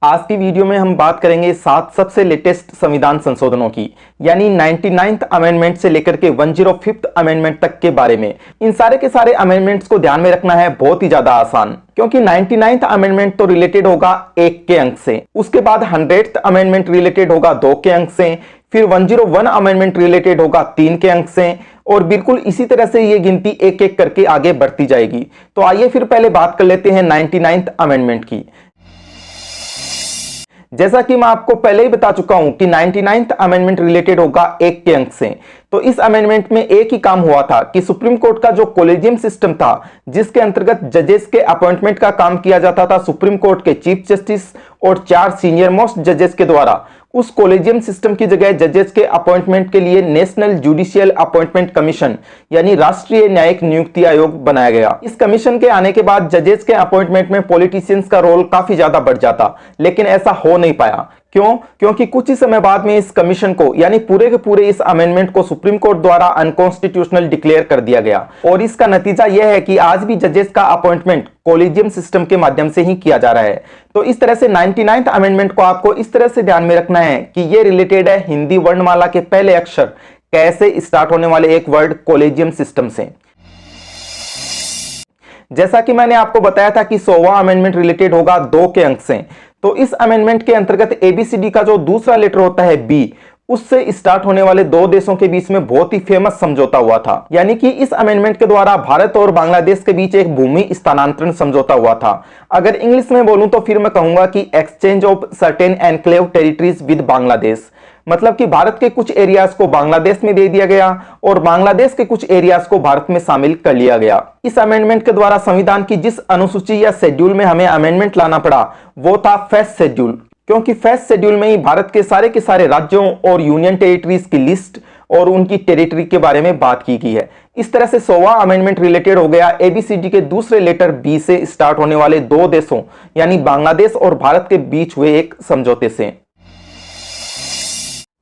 आज की वीडियो में हम बात करेंगे 7 सबसे लेटेस्ट संविधान संशोधनों की, यानी 99th अमेंडमेंट से लेकर के 105th अमेंडमेंट तक के बारे में। इन सारे के सारे अमेंडमेंट्स को ध्यान में रखना है बहुत ही ज्यादा आसान, क्योंकि 99th अमेंडमेंट तो रिलेटेड होगा 1 के अंक से, उसके बाद 100th अमेंडमेंट रिलेटेड होगा 2 के अंक से, फिर 101 अमेंडमेंट रिलेटेड होगा 3 के अंक से, और बिल्कुल इसी तरह से ये गिनती एक एक करके आगे बढ़ती जाएगी। तो आइए फिर पहले बात कर लेते हैं 99th अमेंडमेंट की। जैसा कि मैं आपको पहले ही बता चुका हूं कि 99th अमेंडमेंट रिलेटेड होगा 1 के अंक से। तो इस अमेंडमेंट में एक ही काम हुआ था कि सुप्रीम कोर्ट का जो कॉलेजियम सिस्टम था, जिसके अंतर्गत जजेस के अपॉइंटमेंट का काम किया जाता था सुप्रीम कोर्ट के चीफ जस्टिस और 4 सीनियर मोस्ट जजेस के द्वारा, उस कॉलेजियम सिस्टम की जगह जजेस के अपॉइंटमेंट के लिए नेशनल जुडिशियल अपॉइंटमेंट कमीशन यानी राष्ट्रीय न्यायिक नियुक्ति आयोग बनाया गया। इस कमीशन के आने के बाद जजेस के अपॉइंटमेंट में पॉलिटिशियंस का रोल काफी ज्यादा बढ़ जाता, लेकिन ऐसा हो नहीं पाया। क्यों? क्योंकि कुछ ही समय बाद में इस कमीशन को यानी पूरे के पूरे इस अमेंडमेंट को सुप्रीम कोर्ट द्वारा अनकॉन्स्टिट्यूशनल डिक्लेयर कर दिया गया, और इसका नतीजा यह है कि आज भी जजेस का अपॉइंटमेंट कॉलेजियम सिस्टम के माध्यम से ही किया जा रहा है। तो इस तरह से 99th अमेंडमेंट को आपको इस तरह से ध्यान में रखना है कि यह रिलेटेड है हिंदी वर्णमाला के पहले अक्षर कैसे स्टार्ट होने वाले एक वर्ड कॉलेजियम सिस्टम से। जैसा कि मैंने आपको बताया था कि 100वां अमेंडमेंट रिलेटेड होगा 2 के अंक से। तो इस अमेंडमेंट के अंतर्गत एबीसीडी का जो दूसरा लेटर होता है बी, उससे स्टार्ट होने वाले 2 देशों के बीच में बहुत ही फेमस समझौता हुआ था। यानी कि इस अमेंडमेंट के द्वारा भारत और बांग्लादेश के बीच एक भूमि स्थानांतरण समझौता हुआ था। अगर इंग्लिश में बोलूं तो फिर मैं कहूंगा कि exchange of certain enclave territories with Bangladesh, मतलब कि भारत के कुछ एरियाज को बांग्लादेश में दे दिया गया और बांग्लादेश के कुछ एरियाज को भारत में शामिल कर लिया गया। इस अमेंडमेंट के द्वारा संविधान की जिस अनुसूची या शेड्यूल में हमें अमेंडमेंट लाना पड़ा वो था फर्स्ट शेड्यूल, क्योंकि फर्स्ट शेड्यूल में ही भारत के सारे राज्यों और यूनियन टेरिटरीज की लिस्ट और उनकी टेरिटरी के बारे में बात की गई है। इस तरह से 100वां अमेंडमेंट रिलेटेड हो गया एबीसीडी के दूसरे लेटर बी से स्टार्ट होने वाले 2 देशों यानी बांग्लादेश और भारत के बीच हुए एक समझौते से।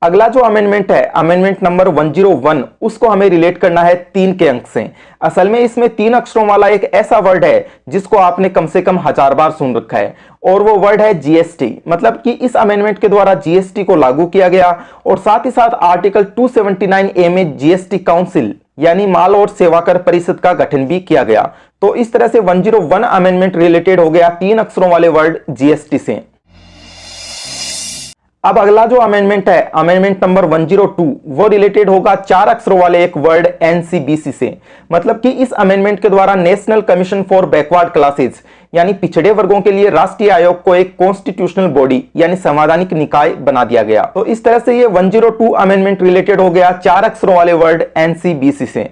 अगला जो अमेंडमेंट है अमेंडमेंट नंबर 101, उसको हमें रिलेट करना है 3 के अंक से। असल में इसमें 3 अक्षरों वाला एक ऐसा वर्ड है जिसको आपने कम से कम 1000 बार सुन रखा है, और वो वर्ड है जीएसटी। मतलब कि इस अमेंडमेंट के द्वारा जीएसटी को लागू किया गया और साथ ही साथ आर्टिकल 279A में जीएसटी काउंसिल यानी माल और सेवा कर परिषद का गठन भी किया गया। तो इस तरह से 101 अमेंडमेंट रिलेटेड हो गया 3 अक्षरों वाले वर्ड जीएसटी से। अब अगला जो अमेंडमेंट है अमेंडमेंट नंबर 102, वो रिलेटेड होगा 4 अक्षरों वाले एक वर्ड एनसीबीसी से। मतलब कि इस अमेंडमेंट के द्वारा national commission for backward classes यानी पिछड़े वर्गों के लिए राष्ट्रीय आयोग को एक कॉन्स्टिट्यूशनल बॉडी यानी संवैधानिक निकाय बना दिया गया। तो इस तरह से ये 102 अमेंडमेंट रिलेटेड हो गया 4 अक्षरों वाले वर्ड एनसीबीसी से।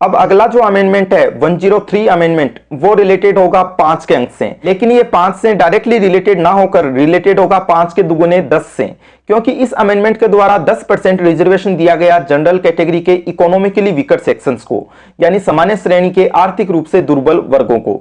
अब अगला जो अमेंडमेंट है 103 अमेंडमेंट, वो रिलेटेड होगा 5 के अंक से, लेकिन ये 5 से डायरेक्टली रिलेटेड ना होकर रिलेटेड होगा 5 के दुगुने 10 से, क्योंकि इस अमेंडमेंट के द्वारा 10% रिजर्वेशन दिया गया जनरल कैटेगरी के इकोनॉमिकली वीकर सेक्शंस को यानी सामान्य श्रेणी के आर्थिक रूप से दुर्बल वर्गों को।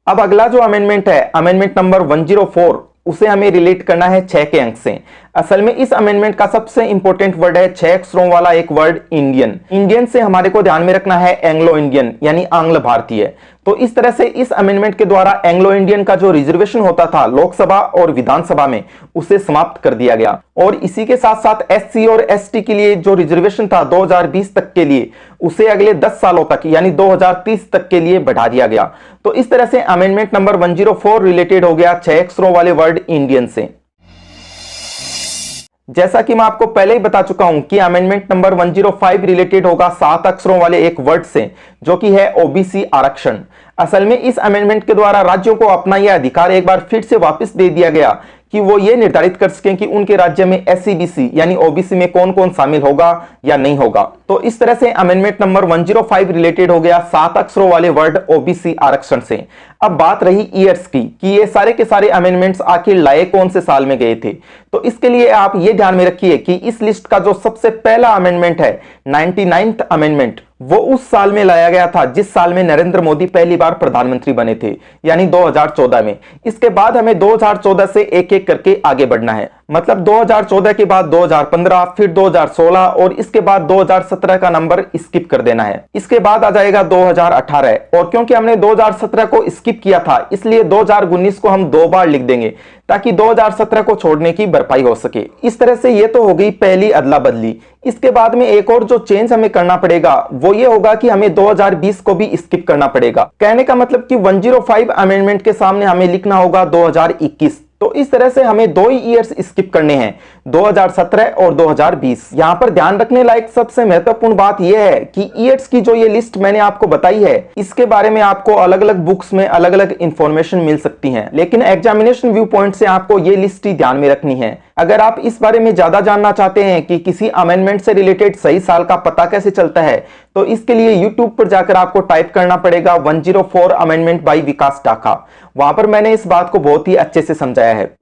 अब अगला जो अमेंडमेंट है अमेंडमेंट नंबर 104, उसे हमें रिलेट करना है 6 के अंक से। असल में इस अमेंडमेंट का सबसे इंपॉर्टेंट वर्ड है 6 अक्षरों वाला एक वर्ड इंडियन। इंडियन से हमारे को ध्यान में रखना है एंग्लो इंडियन यानी आंग्ल भारतीय। तो इस तरह से इस अमेंडमेंट के द्वारा एंग्लो इंडियन का जो रिजर्वेशन होता था लोकसभा और विधानसभा में, उसे समाप्त कर दिया गया, और इसी के साथ साथ एससी और एसटी के लिए जो रिजर्वेशन था 2020 तक के लिए, उसे अगले 10 सालों तक यानी 2030 तक के लिए बढ़ा दिया गया। तो इस तरह से अमेंडमेंट नंबर 104 रिलेटेड हो गया 6 अक्षरों वाले वर्ड इंडियन से। जैसा कि मैं आपको पहले ही बता चुका हूं कि अमेंडमेंट नंबर 105 रिलेटेड होगा 7 अक्षरों वाले एक वर्ड से, जो कि है ओबीसी आरक्षण। असल में इस अमेंडमेंट के द्वारा राज्यों को अपना यह अधिकार एक बार फिर से वापस दे दिया गया कि वो ये निर्धारित कर सकें कि उनके राज्य में एससीबीसी यानी ओबीसी में कौन कौन शामिल होगा या नहीं होगा। तो इस तरह से अमेंडमेंट नंबर 105 रिलेटेड हो गया 7 अक्षरों वाले वर्ड ओबीसी आरक्षण से। अब बात रही ईयर्स की कि ये सारे के सारे अमेंडमेंट्स आखिर लाए कौन से साल में गए थे। तो इसके लिए आप ये ध्यान में रखिए कि इस लिस्ट का जो सबसे पहला अमेंडमेंट है 99th अमेंडमेंट, वो उस साल में लाया गया था जिस साल में नरेंद्र मोदी पहली बार प्रधानमंत्री बने थे, यानी 2014 में। इसके बाद हमें 2014 से एक एक करके आगे बढ़ना है। मतलब 2014 के बाद 2015, फिर 2016 और इसके बाद 2017 का नंबर स्किप कर देना है। इसके बाद आ जाएगा 2018 और क्योंकि हमने 2017 को स्किप किया था इसलिए 2019 को हम 2 बार लिख देंगे ताकि 2017 को छोड़ने की भरपाई हो सके। इस तरह से ये तो हो गई पहली अदला बदली। इसके बाद में एक और जो चेंज हमें करना पड़ेगा वो ये होगा कि हमें 2020 को भी स्किप करना पड़ेगा। कहने का मतलब कि 105 अमेंडमेंट के सामने हमें लिखना होगा 2021। तो इस तरह से हमें 2 ही ईयर्स स्किप करने हैं, 2017 और 2020। यहां पर ध्यान रखने लायक सबसे महत्वपूर्ण बात यह है कि ईयर्स की जो ये लिस्ट मैंने आपको बताई है इसके बारे में आपको अलग अलग बुक्स में अलग अलग इंफॉर्मेशन मिल सकती है, लेकिन एग्जामिनेशन व्यू पॉइंट से आपको ये लिस्ट ही ध्यान में रखनी है। अगर आप इस बारे में ज्यादा जानना चाहते हैं कि किसी अमेंडमेंट से रिलेटेड सही साल का पता कैसे चलता है तो इसके लिए YouTube पर जाकर आपको टाइप करना पड़ेगा 104 अमेंडमेंट बाय विकास डाका। वहां पर मैंने इस बात को बहुत ही अच्छे से समझाया है।